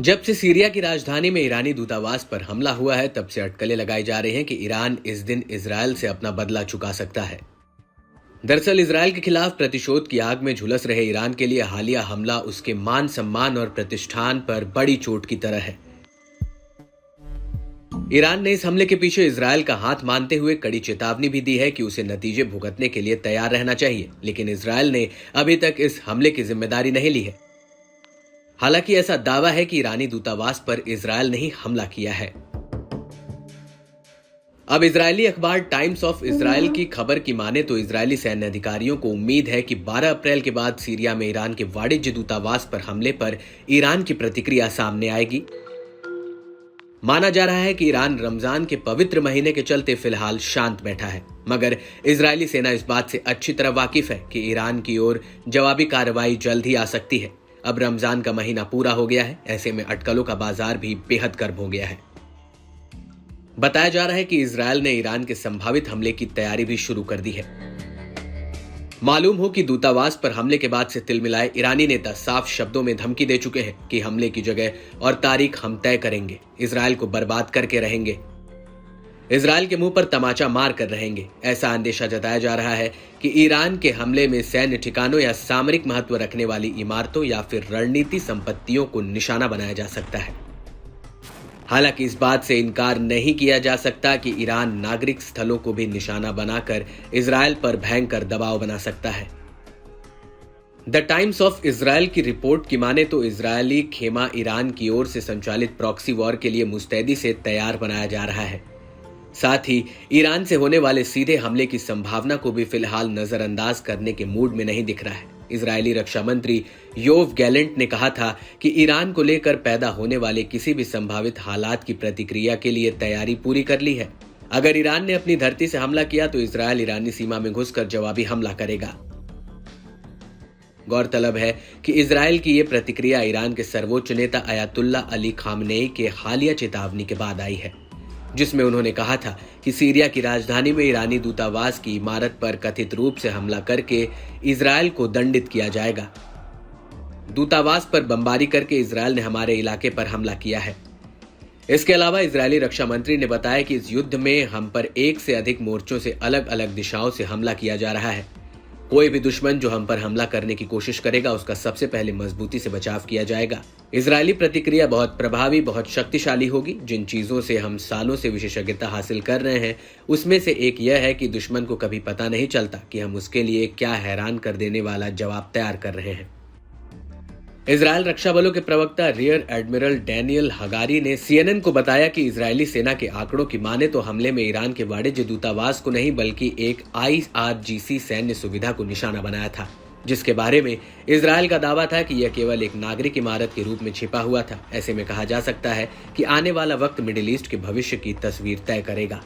जब से सीरिया की राजधानी में ईरानी दूतावास पर हमला हुआ है, तब से अटकलें लगाई जा रही हैं कि ईरान इस दिन इजरायल से अपना बदला चुका सकता है। दरअसल इजरायल के खिलाफ प्रतिशोध की आग में झुलस रहे ईरान के लिए हालिया हमला उसके मान सम्मान और प्रतिष्ठान पर बड़ी चोट की तरह है। ईरान ने इस हमले के पीछे इजरायल का हाथ मानते हुए कड़ी चेतावनी भी दी है कि उसे नतीजे भुगतने के लिए तैयार रहना चाहिए, लेकिन इजरायल ने अभी तक इस हमले की जिम्मेदारी नहीं ली है। हालांकि ऐसा दावा है कि ईरानी दूतावास पर इजरायल ने ही हमला किया है। अब इजरायली अखबार टाइम्स ऑफ इजराइल की खबर की माने तो इजरायली सैन्य अधिकारियों को उम्मीद है कि 12 अप्रैल के बाद सीरिया में ईरान के वाणिज्य दूतावास पर हमले पर ईरान की प्रतिक्रिया सामने आएगी। माना जा रहा है कि ईरान रमजान के पवित्र महीने के चलते फिलहाल शांत बैठा है, मगर इजरायली सेना इस बात से अच्छी तरह वाकिफ है कि ईरान की ओर जवाबी कार्रवाई जल्द ही आ सकती है। अब रमजान का महीना पूरा हो गया है, ऐसे में अटकलों का बाजार भी बेहद गर्म हो गया है। बताया जा रहा है कि इजरायल ने ईरान के संभावित हमले की तैयारी भी शुरू कर दी है। मालूम हो कि दूतावास पर हमले के बाद से तिलमिलाए ईरानी नेता साफ शब्दों में धमकी दे चुके हैं कि हमले की जगह और तारीख हम तय करेंगे, इजरायल को बर्बाद करके रहेंगे, इजरायल के मुंह पर तमाचा मार कर रहेंगे। ऐसा अंदेशा जताया जा रहा है कि ईरान के हमले में सैन्य ठिकानों या सामरिक महत्व रखने वाली इमारतों या फिर रणनीति संपत्तियों को निशाना बनाया जा सकता है। हालांकि इस बात से इनकार नहीं किया जा सकता कि ईरान नागरिक स्थलों को भी निशाना बनाकर इजरायल पर भयंकर दबाव बना सकता है। द टाइम्स ऑफ इजराइल की रिपोर्ट की माने तो इजरायली खेमा ईरान की ओर से संचालित प्रॉक्सी वॉर के लिए मुस्तैदी से तैयार बनाया जा रहा है। साथ ही ईरान से होने वाले सीधे हमले की संभावना को भी फिलहाल नजरअंदाज करने के मूड में नहीं दिख रहा है। इजरायली रक्षा मंत्री योव गैलेंट ने कहा था कि ईरान को लेकर पैदा होने वाले किसी भी संभावित हालात की प्रतिक्रिया के लिए तैयारी पूरी कर ली है। अगर ईरान ने अपनी धरती से हमला किया तो इजरायल ईरानी सीमा में घुसकर जवाबी हमला करेगा। गौरतलब है कि इजरायल की यह प्रतिक्रिया ईरान के सर्वोच्च नेता अयातुल्ला अली खामनेई के हालिया चेतावनी के बाद आई है, जिसमें उन्होंने कहा था कि सीरिया की राजधानी में ईरानी दूतावास की इमारत पर कथित रूप से हमला करके इजरायल को दंडित किया जाएगा। दूतावास पर बमबारी करके इजरायल ने हमारे इलाके पर हमला किया है। इसके अलावा इजरायली रक्षा मंत्री ने बताया कि इस युद्ध में हम पर एक से अधिक मोर्चों से अलग अलग दिशाओं से हमला किया जा रहा है। कोई भी दुश्मन जो हम पर हमला करने की कोशिश करेगा, उसका सबसे पहले मजबूती से बचाव किया जाएगा। इजरायली प्रतिक्रिया बहुत प्रभावी, बहुत शक्तिशाली होगी। जिन चीजों से हम सालों से विशेषज्ञता हासिल कर रहे हैं, उसमें से एक यह है कि दुश्मन को कभी पता नहीं चलता कि हम उसके लिए क्या हैरान कर देने वाला जवाब तैयार कर रहे हैं। इजरायल रक्षा बलों के प्रवक्ता रियर एडमिरल डैनियल हगारी ने सीएनएन को बताया कि इजरायली सेना के आंकड़ों की माने तो हमले में ईरान के वाणिज्य दूतावास को नहीं बल्कि एक IRGC सैन्य सुविधा को निशाना बनाया था, जिसके बारे में इजरायल का दावा था कि यह केवल एक नागरिक इमारत के रूप में छिपा हुआ था। ऐसे में कहा जा सकता है कि आने वाला वक्त मिडिल ईस्ट के भविष्य की तस्वीर तय करेगा।